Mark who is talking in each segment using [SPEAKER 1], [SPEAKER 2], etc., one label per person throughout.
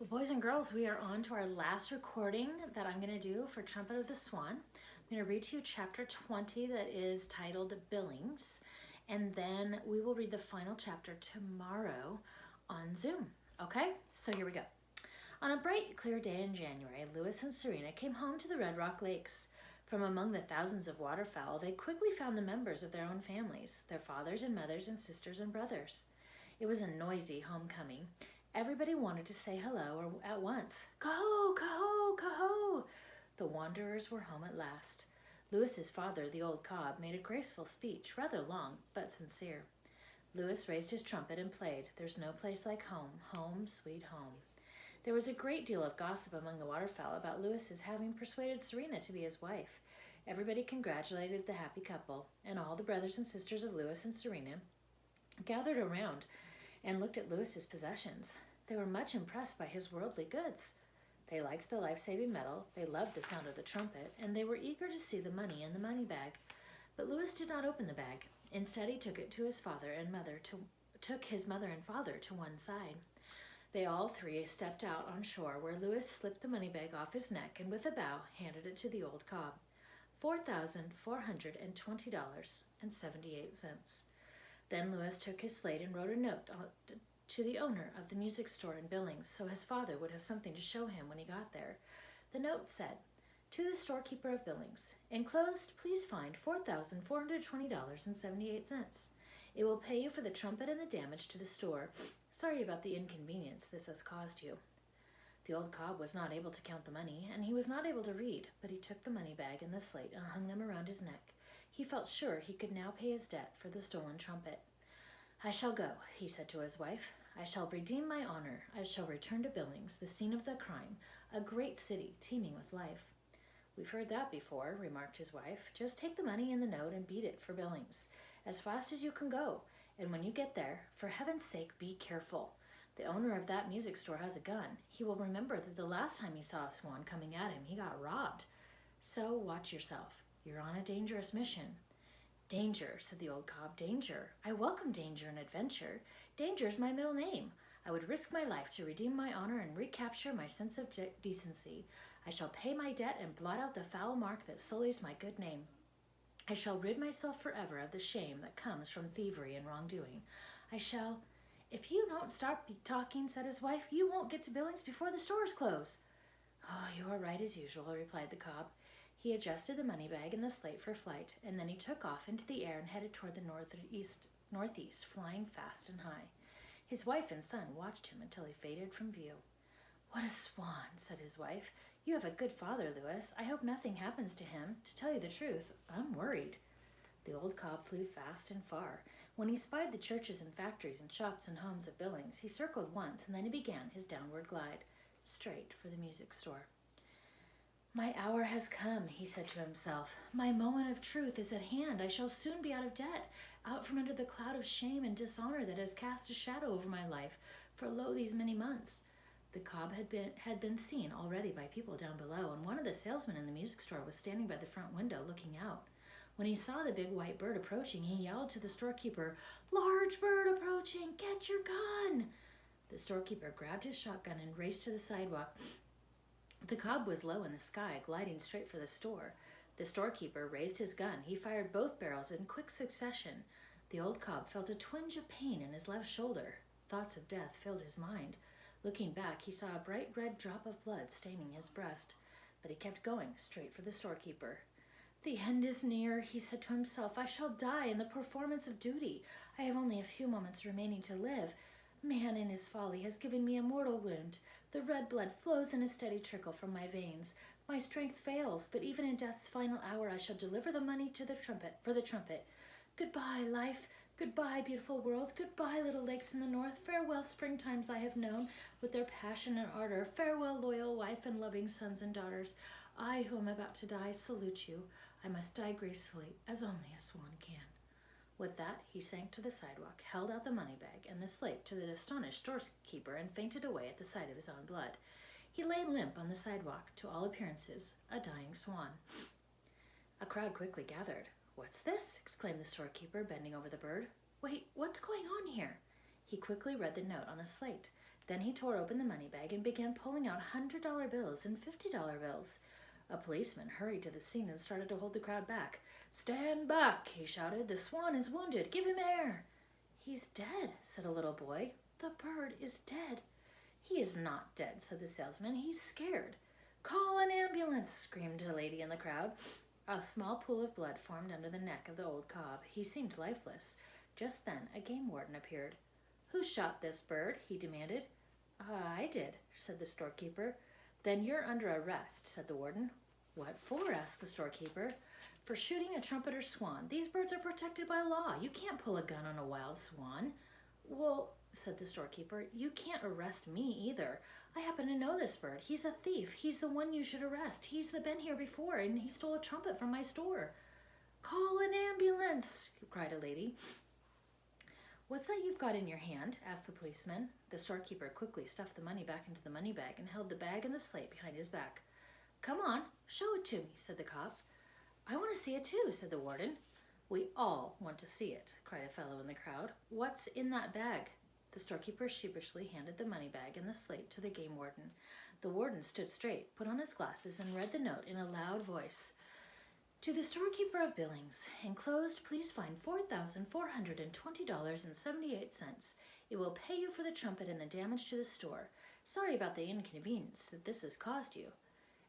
[SPEAKER 1] Well, boys and girls, we are on to our last recording that I'm going to do for Trumpet of the Swan. I'm going to read to you chapter 20 that is titled Billings, and then we will read the final chapter tomorrow on Zoom. Okay, so here we go. On a bright, clear day in January, Lewis and Serena came home to the Red Rock Lakes. From among the thousands of waterfowl, they quickly found the members of their own families, their fathers and mothers and sisters and brothers. It was a noisy homecoming. Everybody wanted to say hello at once. Caho, caho, caho! The wanderers were home at last. Lewis's father, the old cob, made a graceful speech, rather long, but sincere. Lewis raised his trumpet and played, "There's no place like home, home, sweet home." There was a great deal of gossip among the waterfowl about Lewis's having persuaded Serena to be his wife. Everybody congratulated the happy couple, and all the brothers and sisters of Lewis and Serena gathered around and looked at Lewis's possessions. They were much impressed by his worldly goods. They liked the life-saving medal, they loved the sound of the trumpet, and they were eager to see the money in the money bag. But Lewis did not open the bag. Instead, he took it to his father and mother took his mother and father to one side. They all three stepped out on shore, where Lewis slipped the money bag off his neck and with a bow handed it to the old cob. $4,420.78. Then Lewis took his slate and wrote a note to the owner of the music store in Billings, so his father would have something to show him when he got there. The note said, "To the storekeeper of Billings, enclosed, please find $4,420.78. It will pay you for the trumpet and the damage to the store. Sorry about the inconvenience this has caused you." The old cob was not able to count the money, and he was not able to read, but he took the money bag and the slate and hung them around his neck. He felt sure he could now pay his debt for the stolen trumpet. "I shall go," he said to his wife. "I shall redeem my honor. I shall return to Billings, the scene of the crime, a great city teeming with life." "We've heard that before," remarked his wife. "Just take the money and the note and beat it for Billings, as fast as you can go. And when you get there, for heaven's sake, be careful. The owner of that music store has a gun. He will remember that the last time he saw a swan coming at him, he got robbed. So watch yourself. You're on a dangerous mission." "Danger," said the old cob, "danger. I welcome danger and adventure. Danger is my middle name. I would risk my life to redeem my honor and recapture my sense of decency. I shall pay my debt and blot out the foul mark that sullies my good name. I shall rid myself forever of the shame that comes from thievery and wrongdoing. I shall—" "If you don't stop talking," said his wife, "you won't get to Billings before the stores close." "Oh, you are right as usual," replied the cob. He adjusted the money bag and the slate for flight, and then he took off into the air and headed toward the northeast, flying fast and high. His wife and son watched him until he faded from view. "What a swan," said his wife. "You have a good father, Lewis. I hope nothing happens to him. To tell you the truth, I'm worried." The old cob flew fast and far. When he spied the churches and factories and shops and homes of Billings, he circled once, and then he began his downward glide, straight for the music store. "My hour has come," he said to himself. "My moment of truth is at hand. I shall soon be out of debt, out from under the cloud of shame and dishonor that has cast a shadow over my life for lo these many months." The cob had been seen already by people down below, and one of the salesmen in the music store was standing by the front window looking out. When he saw the big white bird approaching, he yelled to the storekeeper, "Large bird approaching! Get your gun!" The storekeeper grabbed his shotgun and raced to the sidewalk. The cob was low in the sky, gliding straight for the store. The storekeeper raised his gun. He fired both barrels in quick succession. The old cob felt a twinge of pain in his left shoulder. Thoughts of death filled his mind. Looking back, he saw a bright red drop of blood staining his breast, but he kept going straight for the storekeeper. "The end is near," he said to himself. "I shall die in the performance of duty. I have only a few moments remaining to live. Man in his folly has given me a mortal wound. The red blood flows in a steady trickle from my veins. My strength fails, but even in death's final hour I shall deliver the money to the trumpet. Goodbye, life. Goodbye, beautiful world. Goodbye, little lakes in the north. Farewell, springtimes I have known, with their passion and ardor. Farewell, loyal wife and loving sons and daughters. I, who am about to die, salute you. I must die gracefully, as only a swan can." With that, he sank to the sidewalk, held out the money bag and the slate to the astonished storekeeper, and fainted away at the sight of his own blood. He lay limp on the sidewalk, to all appearances, a dying swan. A crowd quickly gathered. "What's this?" exclaimed the storekeeper, bending over the bird. "Wait, what's going on here?" He quickly read the note on a slate. Then he tore open the money bag and began pulling out $100 bills and $50 bills. A policeman hurried to the scene and started to hold the crowd back. "Stand back," he shouted. "The Swan is wounded. Give him air." "He's dead," said a little boy. "The bird is dead." "He is not dead," said the salesman. "He's scared." "Call an ambulance," screamed a lady in the crowd. A small pool of blood formed under the neck of the old cob. He seemed lifeless. Just then a game warden appeared. "Who shot this bird?" he demanded. "I did," said the storekeeper. "Then you're under arrest," said the warden. "What for?" asked the storekeeper. "For shooting a trumpet or swan. These birds are protected by law. You can't pull a gun on a wild swan." "Well," said the storekeeper, "you can't arrest me either. I happen to know this bird. He's a thief. He's the one you should arrest. He's been here before, and he stole a trumpet from my store." "Call an ambulance," cried a lady. "What's that you've got in your hand?" asked the policeman. The storekeeper quickly stuffed the money back into the money bag and held the bag and the slate behind his back. "Come on, show it to me," said the cop. "I want to see it too," said the warden. "We all want to see it," cried a fellow in the crowd. "What's in that bag?" The storekeeper sheepishly handed the money bag and the slate to the game warden. The warden stood straight, put on his glasses, and read the note in a loud voice. "To the storekeeper of Billings, enclosed, please find $4,420.78. It will pay you for the trumpet and the damage to the store. Sorry about the inconvenience that this has caused you."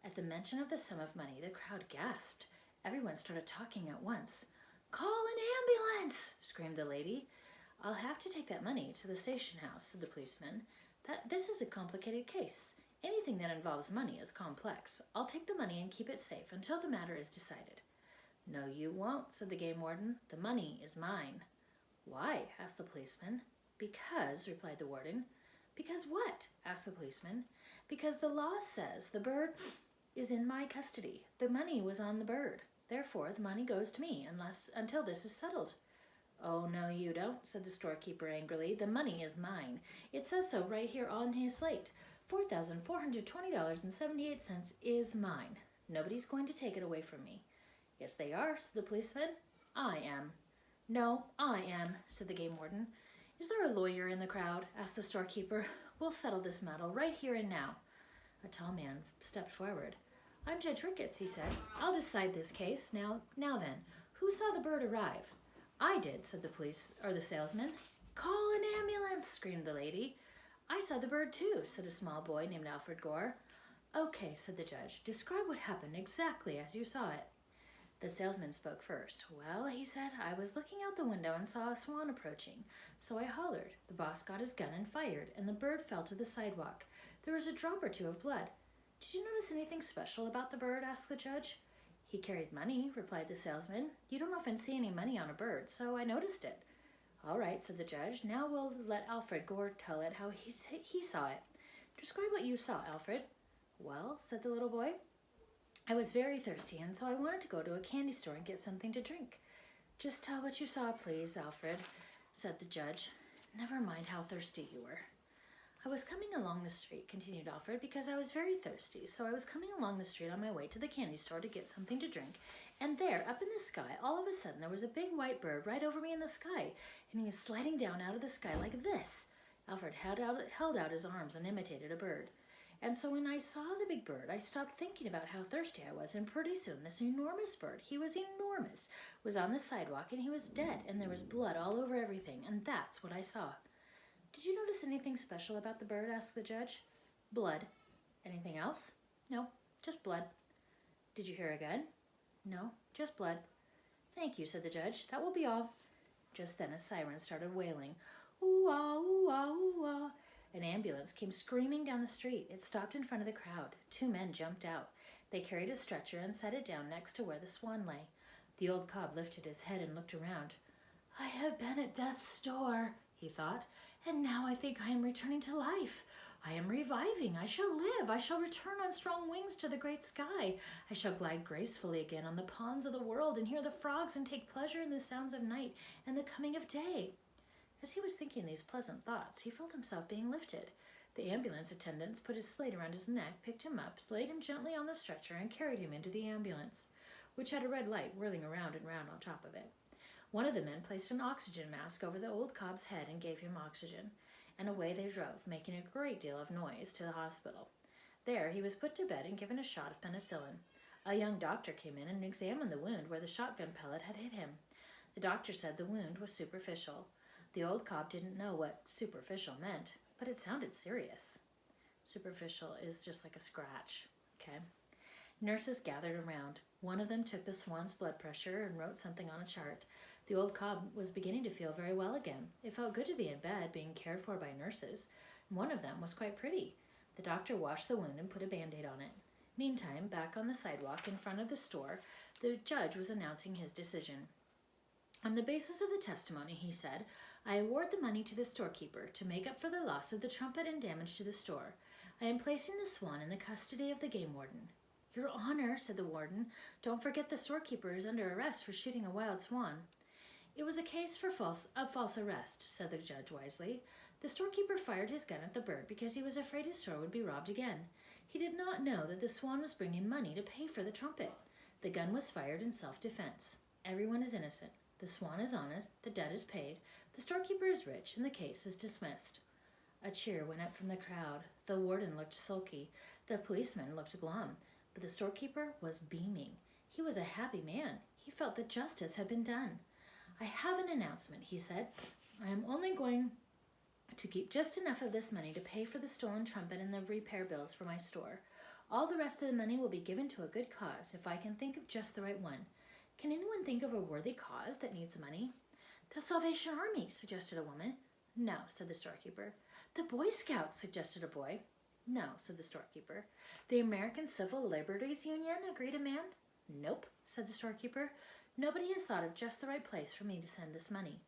[SPEAKER 1] At the mention of the sum of money, the crowd gasped. Everyone started talking at once. "Call an ambulance!" screamed the lady. "I'll have to take that money to the station house," said the policeman. "This is a complicated case. Anything that involves money is complex. I'll take the money and keep it safe until the matter is decided." "No, you won't," said the game warden. "The money is mine." "Why?" asked the policeman. "Because," replied the warden. "Because what?" asked the policeman. "Because the law says the bird is in my custody. The money was on the bird. Therefore, the money goes to me until this is settled." "Oh, no, you don't," said the storekeeper angrily. "The money is mine. It says so right here on his slate. $4,420.78 is mine. Nobody's going to take it away from me." "Yes, they are," said the policeman. "I am." "No, I am," said the game warden. "Is there a lawyer in the crowd?" asked the storekeeper. "We'll settle this matter right here and now." A tall man stepped forward. "I'm Judge Ricketts," he said. "I'll decide this case. Now then, who saw the bird arrive?" "I did," said the salesman. "Call an ambulance," screamed the lady. "I saw the bird too," said a small boy named Alfred Gore. "Okay," said the judge. "Describe what happened exactly as you saw it." The salesman spoke first. "Well," he said, "I was looking out the window and saw a swan approaching. So I hollered. The boss got his gun and fired, and the bird fell to the sidewalk. There was a drop or two of blood." "Did you notice anything special about the bird?" asked the judge. "He carried money," replied the salesman. "You don't often see any money on a bird, so I noticed it." "All right," said the judge. "Now we'll let Alfred Gore tell it how he saw it. Describe what you saw, Alfred." "Well," said the little boy, "I was very thirsty, and so I wanted to go to a candy store and get something to drink." "Just tell what you saw, please, Alfred," said the judge. "Never mind how thirsty you were." "I was coming along the street," continued Alfred, "because I was very thirsty. So I was coming along the street on my way to the candy store to get something to drink, and there, up in the sky, all of a sudden there was a big white bird right over me in the sky, and he was sliding down out of the sky like this." Alfred held out his arms and imitated a bird. "And so when I saw the big bird, I stopped thinking about how thirsty I was, and pretty soon this enormous bird, he was enormous, was on the sidewalk, and he was dead, and there was blood all over everything, and that's what I saw." "Did you notice anything special about the bird?" asked the judge. "Blood." "Anything else?" "No, just blood." "Did you hear a gun?" "No, just blood." "Thank you," said the judge. "That will be all." Just then a siren started wailing. "Ooh-ah, ooh-ah, ooh-ah." An ambulance came screaming down the street. It stopped in front of the crowd. Two men jumped out. They carried a stretcher and set it down next to where the swan lay. The old cob lifted his head and looked around. "I have been at death's door," he thought, "and now I think I am returning to life. I am reviving. I shall live. I shall return on strong wings to the great sky. I shall glide gracefully again on the ponds of the world and hear the frogs and take pleasure in the sounds of night and the coming of day." As he was thinking these pleasant thoughts, he felt himself being lifted. The ambulance attendants put his slate around his neck, picked him up, laid him gently on the stretcher, and carried him into the ambulance, which had a red light whirling around and round on top of it. One of the men placed an oxygen mask over the old cob's head and gave him oxygen. and away they drove, making a great deal of noise, to the hospital. There he was put to bed and given a shot of penicillin. A young doctor came in and examined the wound where the shotgun pellet had hit him. The doctor said the wound was superficial. The old cop didn't know what superficial meant, but it sounded serious. Superficial is just like a scratch, okay? Nurses gathered around. One of them took the Swan's blood pressure and wrote something on a chart. The old cob was beginning to feel very well again. It felt good to be in bed, being cared for by nurses. One of them was quite pretty. The doctor washed the wound and put a Band-Aid on it. Meantime, back on the sidewalk in front of the store, the judge was announcing his decision. On the basis of the testimony, he said, I award the money to the storekeeper to make up for the loss of the Trumpet and damage to the store. I am placing the Swan in the custody of the game warden. Your Honor, said the warden, don't forget the storekeeper is under arrest for shooting a wild swan. It was a case for false arrest, said the judge wisely. The storekeeper fired his gun at the bird because he was afraid his store would be robbed again. He did not know that the Swan was bringing money to pay for the Trumpet. The gun was fired in self-defense. Everyone is innocent. The Swan is honest, the debt is paid, the storekeeper is rich, and the case is dismissed. A cheer went up from the crowd. The warden looked sulky. The policeman looked glum. But the storekeeper was beaming. He was a happy man. He felt that justice had been done. I have an announcement, he said. I am only going to keep just enough of this money to pay for the stolen Trumpet and the repair bills for my store. All the rest of the money will be given to a good cause if I can think of just the right one. Can anyone think of a worthy cause that needs money? The Salvation Army, suggested a woman. No, said the storekeeper. The Boy Scouts, suggested a boy. No, said the storekeeper. The American Civil Liberties Union, agreed a man. Nope, said the storekeeper. Nobody has thought of just the right place for me to send this money.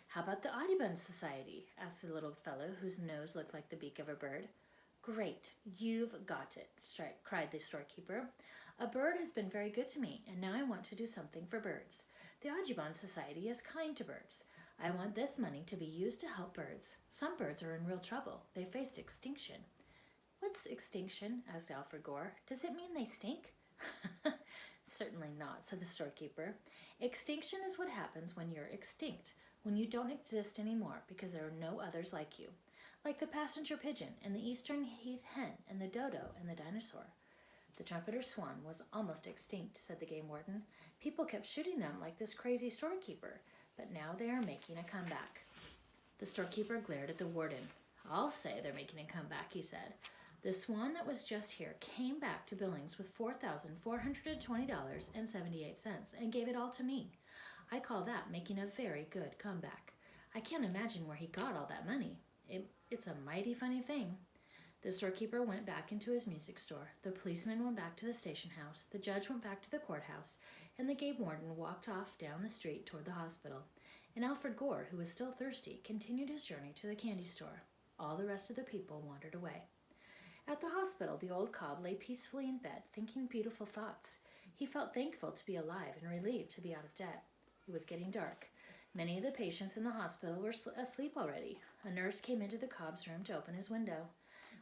[SPEAKER 1] How about the Audubon Society? Asked the little fellow whose nose looked like the beak of a bird. Great, you've got it, cried the storekeeper. A bird has been very good to me, and now I want to do something for birds. The Audubon Society is kind to birds. I want this money to be used to help birds. Some birds are in real trouble. They faced extinction. What's extinction? Asked Alfred Gore. Does it mean they stink? Certainly not, said the storekeeper. Extinction is what happens when you're extinct, when you don't exist anymore because there are no others like you, like the passenger pigeon and the eastern heath hen and the dodo and the dinosaur. The trumpeter swan was almost extinct, said the game warden. People kept shooting them like this crazy storekeeper, but now they are making a comeback. The storekeeper glared at the warden. I'll say they're making a comeback, he said. The swan that was just here came back to Billings with $4,420.78 and gave it all to me. I call that making a very good comeback. I can't imagine where he got all that money. It's a mighty funny thing. The storekeeper went back into his music store. The policeman went back to the station house. The judge went back to the courthouse. And the game warden walked off down the street toward the hospital. And Alfred Gore, who was still thirsty, continued his journey to the candy store. All the rest of the people wandered away. At the hospital, the old cob lay peacefully in bed, thinking beautiful thoughts. He felt thankful to be alive and relieved to be out of debt. It was getting dark. Many of the patients in the hospital were asleep already. A nurse came into the cob's room to open his window.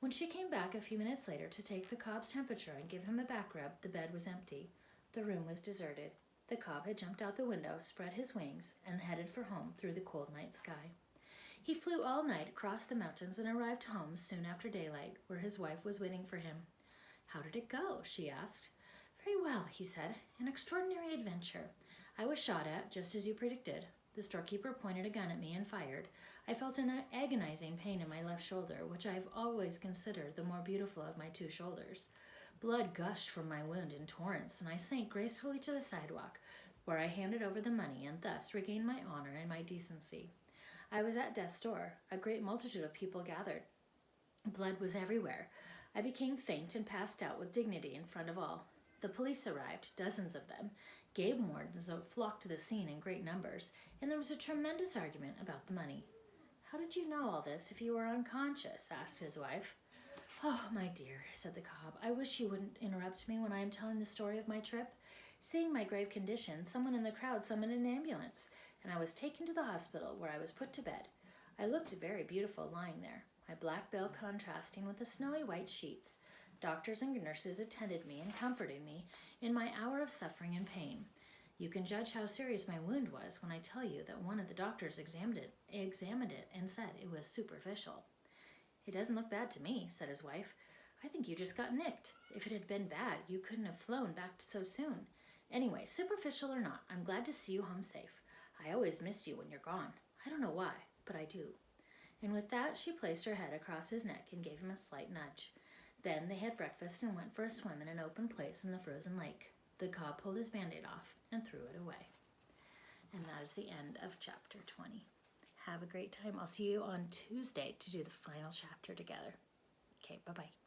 [SPEAKER 1] When she came back a few minutes later to take the cob's temperature and give him a back rub, the bed was empty. The room was deserted. The cob had jumped out the window, spread his wings, and headed for home through the cold night sky. He flew all night across the mountains and arrived home soon after daylight, where his wife was waiting for him. How did it go? She asked. Very well, he said. An extraordinary adventure. I was shot at, just as you predicted. The storekeeper pointed a gun at me and fired. I felt an agonizing pain in my left shoulder, which I have always considered the more beautiful of my two shoulders. Blood gushed from my wound in torrents, and I sank gracefully to the sidewalk, where I handed over the money and thus regained my honor and my decency. I was at death's door. A great multitude of people gathered. Blood was everywhere. I became faint and passed out with dignity in front of all. The police arrived, dozens of them. Game wardens flocked to the scene in great numbers, and there was a tremendous argument about the money. How did you know all this if you were unconscious? Asked his wife. Oh, my dear, said the cob, I wish you wouldn't interrupt me when I am telling the story of my trip. Seeing my grave condition, someone in the crowd summoned an ambulance, and I was taken to the hospital, where I was put to bed. I looked very beautiful lying there, my black veil contrasting with the snowy white sheets. Doctors and nurses attended me and comforted me in my hour of suffering and pain. You can judge how serious my wound was when I tell you that one of the doctors examined it and said it was superficial. "It doesn't look bad to me," said his wife. "I think you just got nicked. If it had been bad, you couldn't have flown back so soon. Anyway, superficial or not, I'm glad to see you home safe. I always miss you when you're gone. I don't know why, but I do." And with that, she placed her head across his neck and gave him a slight nudge. Then they had breakfast and went for a swim in an open place in the frozen lake. The cob pulled his Band-Aid off and threw it away. And that is the end of chapter 20. Have a great time. I'll see you on Tuesday to do the final chapter together. Okay, bye-bye.